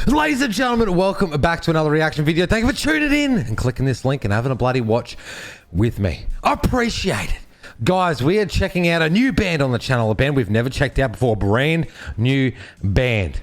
Ladies and gentlemen, welcome back to another reaction video. Thank you for tuning in and clicking this link and having a bloody watch with me. I appreciate it. Guys, we are checking out a new band on the channel, a band we've never checked out before, a brand new band.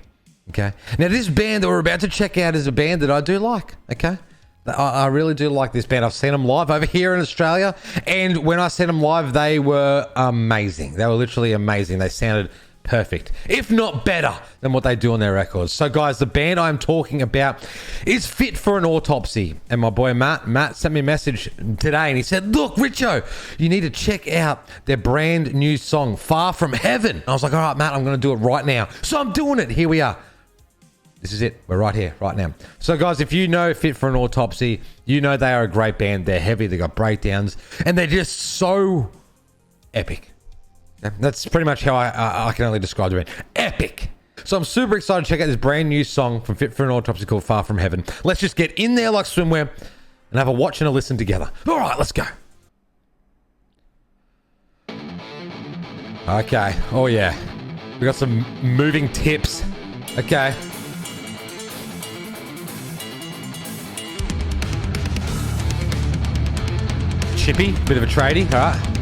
Okay. Now, this band that we're about to check out is a band that I do like. Okay. I really do like this band. I've seen them live over here in Australia, and when I seen them live, they were amazing. They were literally amazing. They sounded perfect, if not better than what they do on their records. So guys, the band I'm talking about is Fit for an Autopsy, and my boy Matt sent me a message today and he said, look Richo, you need to check out their brand new song Far From Heaven. And I was like, all right Matt, I'm gonna do it right now. So I'm doing it. Here we are. This is it. We're right here, right now. So guys, if you know Fit for an Autopsy, you know they are a great band. They're heavy, they got breakdowns, and they're just so epic. That's pretty much how I can only describe the band. Epic. So I'm super excited to check out this brand new song from Fit for an Autopsy called Far From Heaven. Let's just get in there like swimwear and have a watch and a listen together. All right, let's go. Okay. Oh yeah. We got some moving tips. Okay. Chippy, bit of a tradie. All right.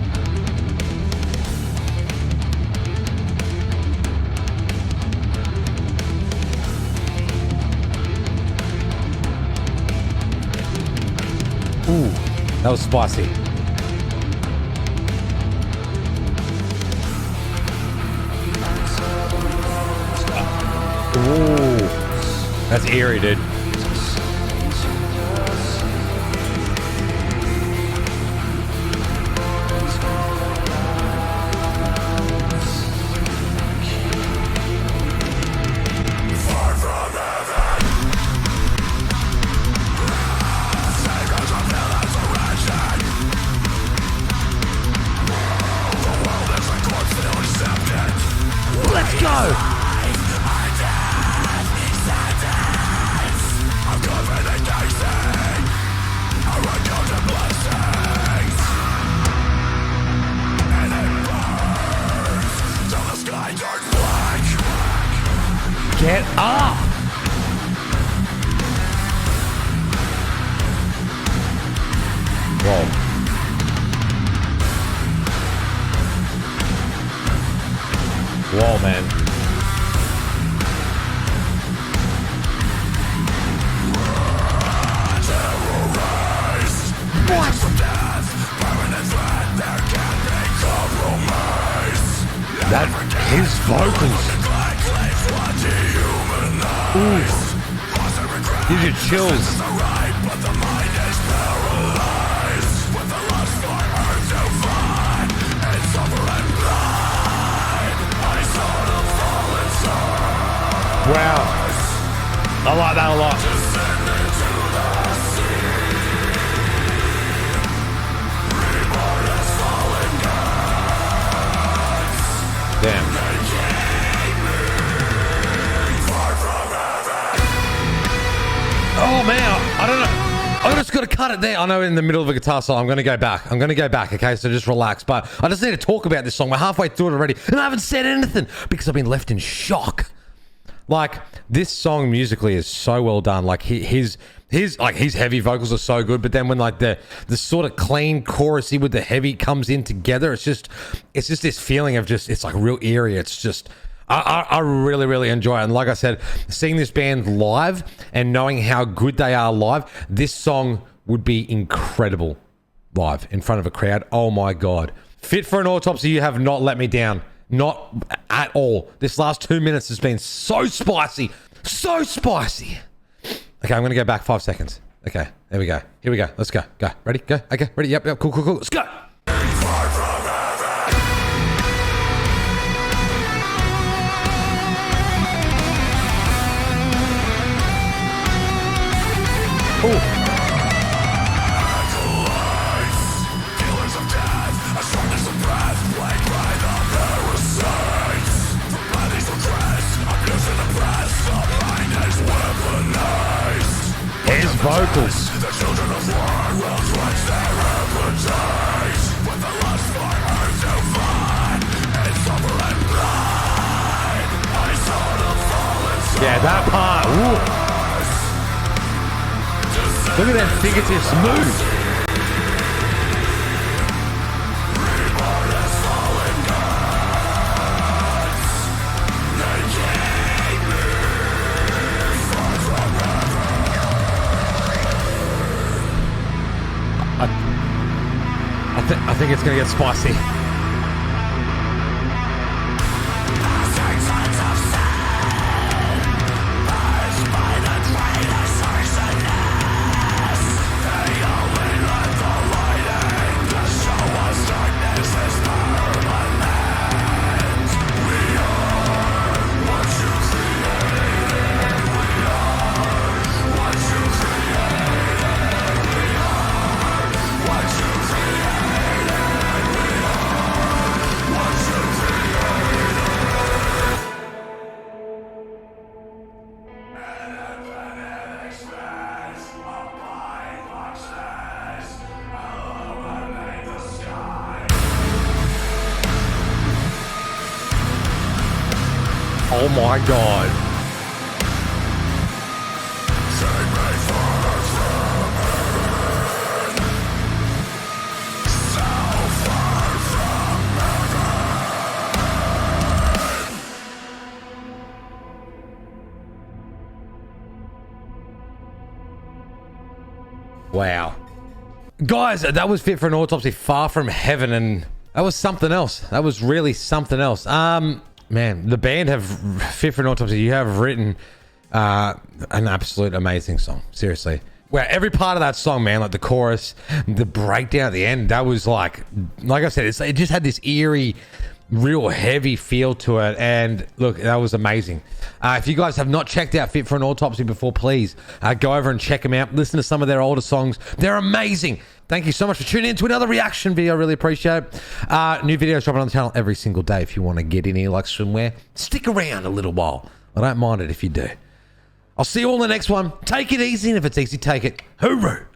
Ooh, that was spicy. Ooh, that's eerie, dude. Let's go! Get up! Whoa. Whoa, man. What? That, his vocals. Ooh. Gives you chills. Wow. I like that a lot. Damn. Oh man, I don't know. I just got to cut it there. I know in the middle of a guitar solo, I'm going to go back. Okay? So just relax. But I just need to talk about this song. We're halfway through it already, and I haven't said anything because I've been left in shock. Like, this song musically is so well done. Like his heavy vocals are so good, but then when like the sort of clean chorusy with the heavy comes in together, it's just this feeling of just, it's like real eerie. It's just I really enjoy it. And like I said, seeing this band live and knowing how good they are live, this song would be incredible live in front of a crowd. Oh my god. Fit for an Autopsy, you have not let me down. Not at all. This last 2 minutes has been so spicy. So spicy. Okay, I'm going to go back 5 seconds. Okay, there we go. Here we go. Let's go. Go. Ready? Go. Okay, ready? Yep. Cool. Let's go. Ooh. His vocals. Yeah, that part. Ooh. Look at that fingertips move. I think it's gonna get spicy. Oh my God. Wow. Guys, that was Fit for an Autopsy, Far From Heaven, and that was something else. That was really something else. Man, the band have, Fit for an Autopsy, you have written an absolute amazing song. Seriously. Where every part of that song, man, like the chorus, the breakdown at the end, that was like I said, it just had this eerie, real heavy feel to it. And look, that was amazing. If you guys have not checked out Fit for an Autopsy before, please go over and check them out. Listen to some of their older songs. They're amazing. Thank you so much for tuning in to another reaction video. I really appreciate it. New videos dropping on the channel every single day. If you want to get in here like swimwear, stick around a little while. I don't mind it if you do. I'll see you all in the next one. Take it easy, and if it's easy, take it. Hooroo!